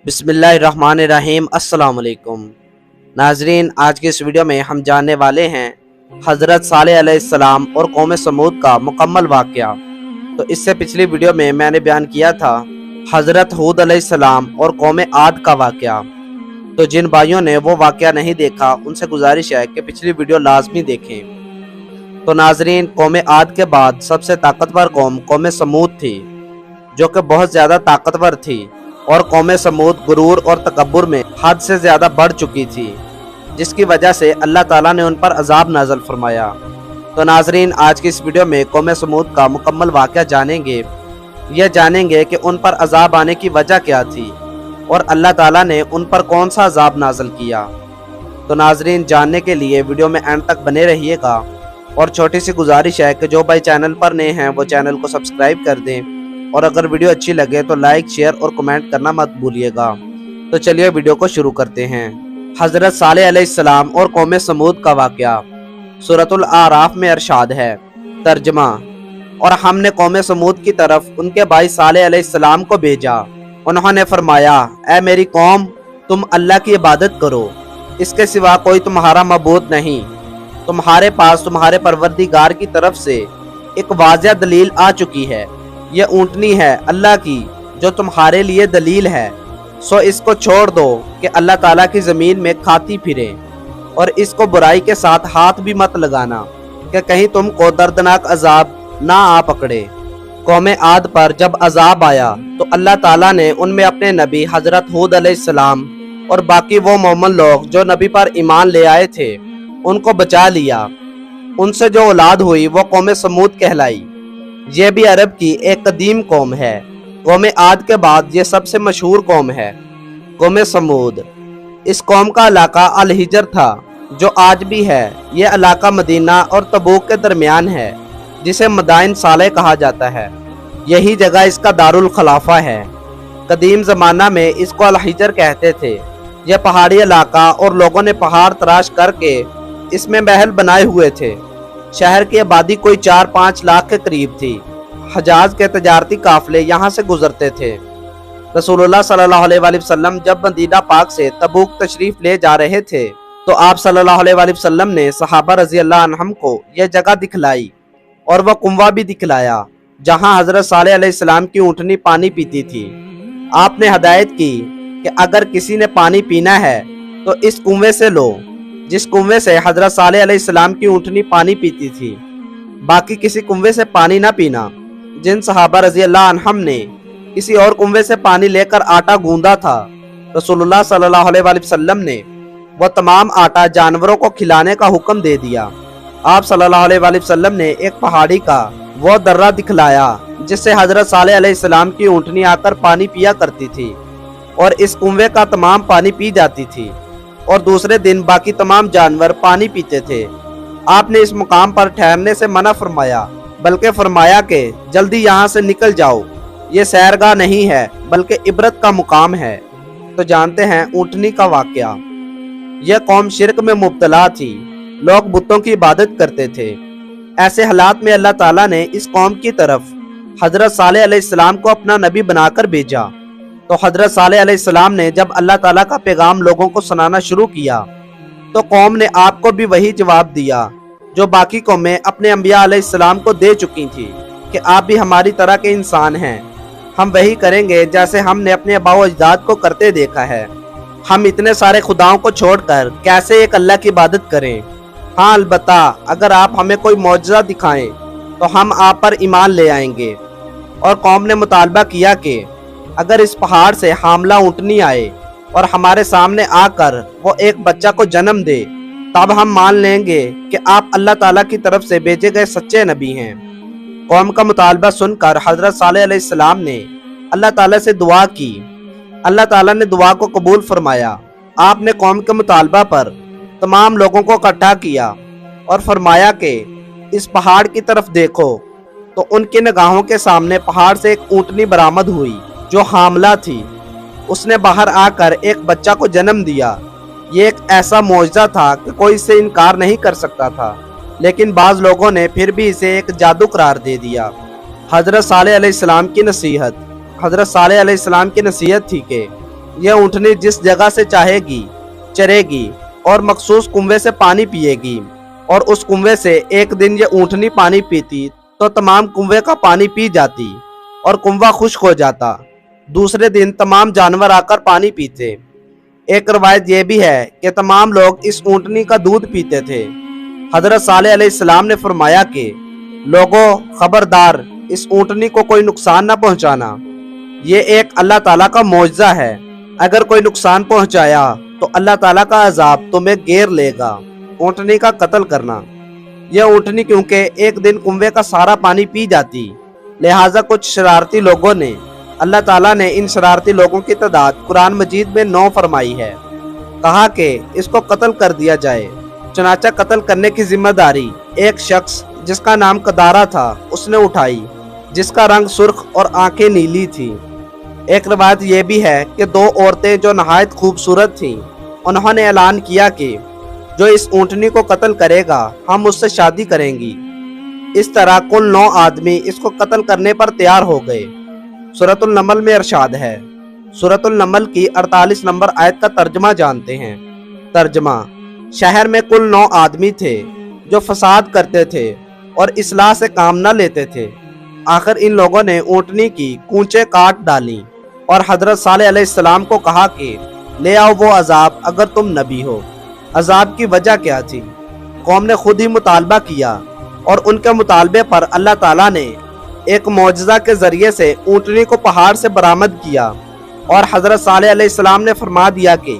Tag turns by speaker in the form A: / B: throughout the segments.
A: बिस्मिल्लाहिर्रहमानिर्रहीम। अस्सलाम वालेकुम नाजरीन, आज की इस वीडियो में हम जानने वाले हैं हज़रत सालेह अलैहिस्सलाम और कौम समूद का मुकम्मल वाक़या। तो इससे पिछली वीडियो में मैंने बयान किया था हज़रत हूद अलैहिस्सलाम और कौम आद का वाक़या। तो जिन भाइयों ने वो वाक़या नहीं देखा उनसे गुजारिश है कि पिछली वीडियो लाजमी देखें। तो नाजरीन, कौम आद के बाद सबसे ताकतवर कौम समूद थी, जो कि बहुत ज़्यादा ताकतवर थी, और कौम समूद गुरूर और तकब्बुर में हद से ज़्यादा बढ़ चुकी थी, जिसकी वजह से अल्लाह ताला ने उन पर अजाब नाज़िल फरमाया। तो नाजरीन, आज की इस वीडियो में कौम समूद का मुकम्मल वाक़या जानेंगे। यह जानेंगे कि उन पर अजाब आने की वजह क्या थी और अल्लाह ताला ने उन पर कौन सा अजाब नाज़िल किया। तो नाजरीन, जानने के लिए वीडियो में एंड तक बने रहिएगा, और छोटी सी गुजारिश है कि जो भाई चैनल पर नए हैं वो चैनल को सब्सक्राइब कर दें, और अगर वीडियो अच्छी लगे तो लाइक, शेयर और कमेंट करना मत भूलिएगा। तो चलिए वीडियो को शुरू करते हैं। हज़रत सालेह अलैहिस्सलाम और कौम समूद का वाक़या सूरतुल आराफ में इरशाद है। तर्जमा: और हमने कौम समूद की तरफ उनके भाई सालेह अलैहिस्सलाम को भेजा। उन्होंने फरमाया, ऐ मेरी कौम, तुम अल्लाह की इबादत करो, इसके सिवा कोई तुम्हारा मबूद नहीं। तुम्हारे पास तुम्हारे परवरदिगार की तरफ से एक वाज़िह दलील आ चुकी है। यह ऊँटनी है अल्लाह की जो तुम्हारे लिए दलील है, सो इसको छोड़ दो कि अल्लाह ताला की ज़मीन में खाती फिरे, और इसको बुराई के साथ हाथ भी मत लगाना कि कहीं तुमको दर्दनाक अजाब ना आ पकड़े। कौम आद पर जब अजाब आया तो अल्लाह ताला ने उनमें अपने नबी हज़रत हूद अलैहिस्सलाम और बाकी वो मोमिन लोग जो नबी पर ईमान ले आए थे उनको बचा लिया। उनसे जो औलाद हुई वो कौम समूद कहलाई। ये भी अरब की एक कदीम कौम है। कौम आद के बाद ये सबसे मशहूर कौम है कौम समूद। इस कौम का इलाका अल हिजर था, जो आज भी है। यह इलाका मदीना और तबूक के दरमियान है, जिसे मदाइन सालेह कहा जाता है। यही जगह इसका दारुल खलाफा है। कदीम ज़माना में इसको अल हिजर कहते थे। यह पहाड़ी इलाका, और लोगों ने पहाड़ तराश करके इसमें महल बनाए हुए थे। शहर की आबादी कोई 4-5 लाख के करीब थी। हजाज के तजारती काफिले यहाँ से गुजरते थे। रसूलुल्लाह सल्लल्लाहु अलैहि वसल्लम जब मदीना पाक से तबूक तशरीफ ले जा रहे थे तो आप सल्लल्लाहु अलैहि वसल्लम ने सहाबा रज़ी अल्लाह अन्हुम को यह जगह दिखलाई, और वह कुआं भी दिखलाया जहाँ हज़रत सालेह अलैहिस्सलाम की ऊँटनी पानी पीती थी। आपने हदायत की कि अगर किसी ने पानी पीना है तो इस कुएं से लो, जिस कुएं से हज़रत सालेह अलैहिस्सलाम की ऊँटनी पानी पीती थी। बाकी किसी कुएं से पानी ना पीना। जिन सहाबा रज़ी अल्लाह अन्हुम ने किसी और कुएं से पानी लेकर आटा गूंदा था, रसूलुल्लाह सल्लल्लाहु अलैहि वसल्लम ने वह तमाम आटा जानवरों को खिलाने का हुक्म दे दिया। आप सल्लल्लाहु अलैहि वसल्लम ने एक पहाड़ी का वो दर्रा दिखलाया जिससे हज़रत सालेह अलैहिस्सलाम की ऊँटनी आकर पानी पिया करती थी, और इस कुएं का तमाम पानी पी जाती थी, और दूसरे दिन बाकी तमाम जानवर पानी पीते थे। आपने इस मुकाम पर ठहरने से मना फरमाया, बल्कि फरमाया कि जल्दी यहाँ से निकल जाओ, ये सैरगाह नहीं है बल्कि इबरत का मुकाम है। तो जानते हैं ऊँटनी का वाक़या। यह कौम शिरक में मुब्तला थी। लोग बुतों की इबादत करते थे। ऐसे हालात में अल्लाह ताला ने इस कौम की तरफ हज़रत सालेह अलैहिस्सलाम को अपना नबी बनाकर भेजा। तो हज़रत सालेह अलैहिस्सलाम ने जब अल्लाह ताला का पैगाम लोगों को सुनाना शुरू किया तो कौम ने आपको भी वही जवाब दिया जो बाकी कौमें अपने अंबिया अलैहिस्सलाम को दे चुकी थी, कि आप भी हमारी तरह के इंसान हैं। हम वही करेंगे जैसे हमने अपने अबाओ अजदाद को करते देखा है। हम इतने सारे खुदाओं को छोड़कर कैसे एक अल्लाह की इबादत करें। हाँ, अलबत्ता अगर आप हमें कोई मौजज़ा दिखाएं तो हम आप पर ईमान ले आएंगे। और कौम ने मुतालबा किया कि अगर इस पहाड़ से हामला ऊँटनी आए और हमारे सामने आकर वो एक बच्चा को जन्म दे, तब हम मान लेंगे कि आप अल्लाह ताला की तरफ से भेजे गए सच्चे नबी हैं। कौम का मुतालबा सुनकर हज़रत सालेह अलैहिस्सलाम ने अल्लाह ताला से दुआ की। अल्लाह ताला ने दुआ को कबूल फरमाया। आपने कौम के मुतालबा पर तमाम लोगों को इकट्ठा किया और फरमाया कि इस पहाड़ की तरफ देखो। तो उनकी निगाहों के सामने पहाड़ से एक ऊँटनी बरामद हुई जो हामला थी। उसने बाहर आकर एक बच्चा को जन्म दिया। ये एक ऐसा मौजज़ा था कि कोई इससे इनकार नहीं कर सकता था, लेकिन बाज़ लोगों ने फिर भी इसे एक जादू करार दे दिया। हज़रत सालेह अलैहिस्सलाम की नसीहत। हज़रत सालेह अलैहिस्सलाम की नसीहत थी कि ये ऊँटनी जिस जगह से चाहेगी चरेगी और मखसूस कुएं से पानी पिएगी, और उस कुएं से एक दिन ये ऊँटनी पानी पीती तो तमाम कुएं का पानी पी जाती और कुआं खुश्क हो जाता। दूसरे दिन तमाम जानवर आकर पानी पीते। एक रवायत यह भी है कि तमाम लोग इस ऊँटनी का दूध पीते थे। हजरत सालेह अलैहिस्सलाम ने फरमाया कि लोगों, खबरदार, इस ऊँटनी को कोई नुकसान न पहुंचाना। ये एक अल्लाह ताला का मौजज़ा है। अगर कोई नुकसान पहुंचाया तो अल्लाह ताला का अजाब तुम्हें घेर लेगा। ऊँटनी का कत्ल करना। यह ऊँटनी क्योंकि एक दिन कुएं का सारा पानी पी जाती, लिहाजा कुछ शरारती लोगों ने, अल्लाह ताला ने इन शरारती लोगों की तादाद कुरान मजीद में 9 फरमाई है। कहा कि इसको कत्ल कर दिया जाए। चुनाचा कत्ल करने की जिम्मेदारी एक शख्स जिसका नाम कदारा था उसने उठाई, जिसका रंग सुर्ख और आंखें नीली थी। एक रवायत यह भी है कि 2 औरतें जो नहायत खूबसूरत थीं, उन्होंने ऐलान किया कि जो इस ऊँटनी को कत्ल करेगा हम उससे शादी करेंगी। इस तरह कुल 9 आदमी इसको कत्ल करने पर तैयार हो गए। सूरतुल नमल में इरशाद है। सूरतुल नमल की 48 नंबर आयत का तर्जमा जानते हैं। तर्जमा: शहर में कुल 9 आदमी थे जो फसाद करते थे और इस्लाह से काम न लेते थे। आखिर इन लोगों ने ऊँटनी की कूंचें काट डाली और हजरत सालेह अलैहिस्सलाम को कहा कि ले आओ वो अजाब अगर तुम नबी हो। अजाब की वजह क्या थी? कौम ने खुद ही मुतालबा किया और उनके मुतालबे पर अल्लाह ताला ने एक मौजज़ा के ज़रिए से ऊँटनी को पहाड़ से बरामद किया और हज़रत सालेह अलैहिस्सलाम ने फरमा दिया कि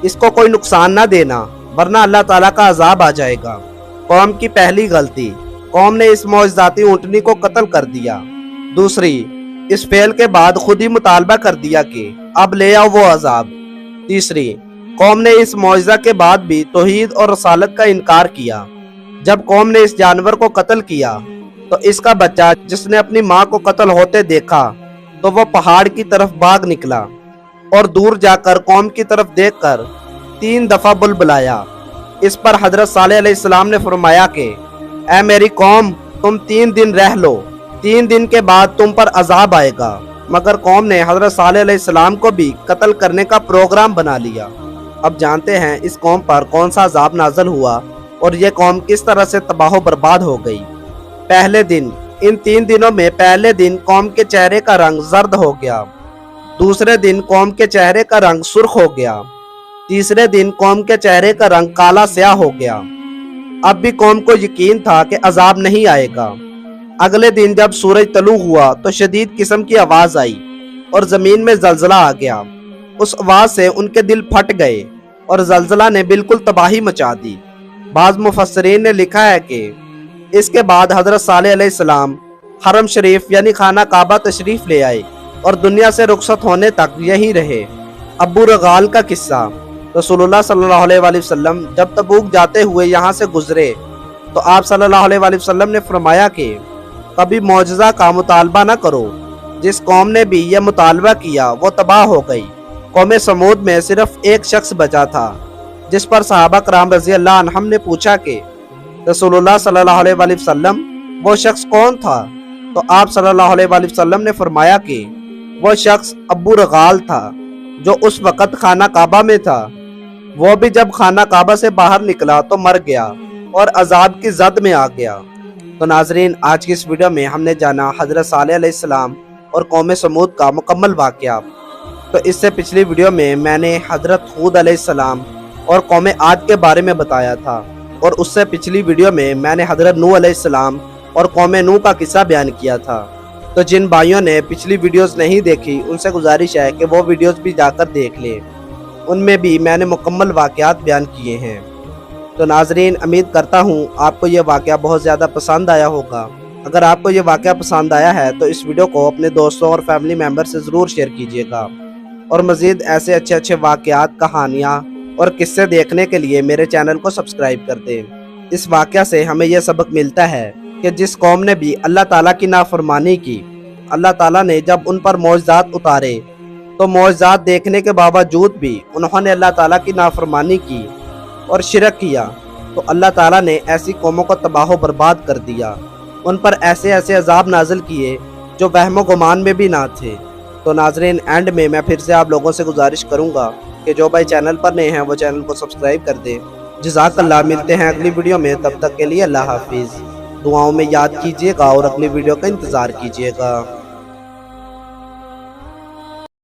A: इसको कोई नुकसान न देना वरना अल्लाह ताला का अजाब आ जाएगा। कौम की पहली गलती, कौम ने इस मौजज़ाती ऊँटनी को कत्ल कर दिया। दूसरी, इस फेल के बाद खुद ही मुतालबा कर दिया कि अब ले आओ वो अजाब। तीसरी, कौम ने इस मौजज़ा के बाद भी तौहीद और रसालत का इनकार किया। जब कौम ने इस जानवर को कत्ल किया तो इसका बच्चा जिसने अपनी माँ को कत्ल होते देखा तो वह पहाड़ की तरफ भाग निकला और दूर जाकर कौम की तरफ देखकर 3 दफा बुलबुलाया। इस पर हजरत सालेह अलैहिस्सलाम ने फरमाया कि ऐ मेरी कौम, तुम 3 दिन रह लो, 3 दिन के बाद तुम पर अजाब आएगा। मगर कौम ने हजरत सालेह अलैहिस्सलाम को भी कत्ल करने का प्रोग्राम बना लिया। अब जानते हैं इस कौम पर कौन सा अजाब नाज़िल हुआ और ये कौम किस तरह से तबाह बर्बाद हो गई। पहले दिन, इन 3 दिनों में पहले दिन कौम के चेहरे का रंग जर्द हो गया। दूसरे दिन कौम के चेहरे का रंग सुर्ख हो गया। तीसरे दिन कौम के चेहरे का रंग काला स्याह हो गया। अब भी कौम को यकीन था कि अजाब नहीं आएगा। अगले दिन जब सूरज तलू हुआ तो शदीद किस्म की आवाज़ आई और ज़मीन में जलजला आ गया। उस आवाज़ से उनके दिल फट गए और जलजला ने बिल्कुल तबाही मचा दी। बाज़ मुफस्सिरीन ने लिखा है कि इसके बाद हज़रत सालेह अलैहिस्सलाम हरम शरीफ यानी खाना काबा तशरीफ़ ले आए और दुनिया से रुखसत होने तक यही रहे। अबू रगाल का किस्सा। रसूलुल्लाह सल्लल्लाहु अलैहि वसल्लम जब तबूक जाते हुए यहाँ से गुजरे तो आप सल्लल्लाहु अलैहि वसल्लम ने फरमाया कि कभी मौजज़ा का मुतालबा न करो। जिस कौम ने भी यह मुतालबा किया वो तबाह हो गई। कौम समूद में सिर्फ एक शख्स बचा था जिस पर सहाबा कराम रज़ी अल्लाह अन्हुम ने पूछा कि रसूलुल्लाह सल्लल्लाहु अलैहि वसल्लम वो शख्स कौन था? तो आप सल्लल्लाहु अलैहि वसल्लम ने फरमाया कि वो शख्स अबू रगाल था जो उस वक़्त खाना काबा में था। वो भी जब खाना काबा से बाहर निकला तो मर गया और अजाब की जद में आ गया। तो नाजरीन, आज की इस वीडियो में हमने जाना हज़रत सालेह अलैहिस्सलाम और कौम समूद का मुकम्मल वाक़या। तो इससे पिछली वीडियो में मैंने हज़रत हूद अलैहिस्सलाम और कौम आद के बारे में बताया था और उससे पिछली वीडियो में मैंने हज़रत नूह अलैहिस्सलाम और कौम नूह का किस्सा बयान किया था। तो जिन भाइयों ने पिछली वीडियोस नहीं देखी उनसे गुजारिश है कि वो वीडियोस भी जाकर देख लें। उनमें भी मैंने मुकम्मल वाक़यात बयान किए हैं। तो नाजरीन, उम्मीद करता हूँ आपको ये वाक़या बहुत ज़्यादा पसंद आया होगा। अगर आपको ये वाक़या पसंद आया है तो इस वीडियो को अपने दोस्तों और फैमिली मेम्बर से ज़रूर शेयर कीजिएगा और मज़ीद ऐसे अच्छे अच्छे वाक़यात, कहानियाँ और किस्से देखने के लिए मेरे चैनल को सब्सक्राइब कर दें। इस वाक़या से हमें यह सबक मिलता है कि जिस कौम ने भी अल्लाह ताला की नाफरमानी की, अल्लाह ताला ने जब उन पर मौजज़ात उतारे तो मौजज़ात देखने के बावजूद भी उन्होंने अल्लाह ताला की नाफरमानी की और शिरक किया तो अल्लाह ताला ने ऐसी कौमों को तबाह बर्बाद कर दिया। उन पर ऐसे ऐसे अजाब नाजिल किए जो वहमो गुमान में भी ना थे। تو ناظرین اینڈ میں پھر سے آپ لوگوں سے گزارش کروں گا کہ جو بھائی چینل پر نئے ہیں وہ چینل کو سبسکرائب کر دیں۔ جزاک اللہ، ملتے ہیں اگلی ویڈیو میں، تب تک کے لیے اللہ حافظ۔ دعاؤں میں یاد کیجیے گا اور اگلی ویڈیو کا انتظار کیجیے گا۔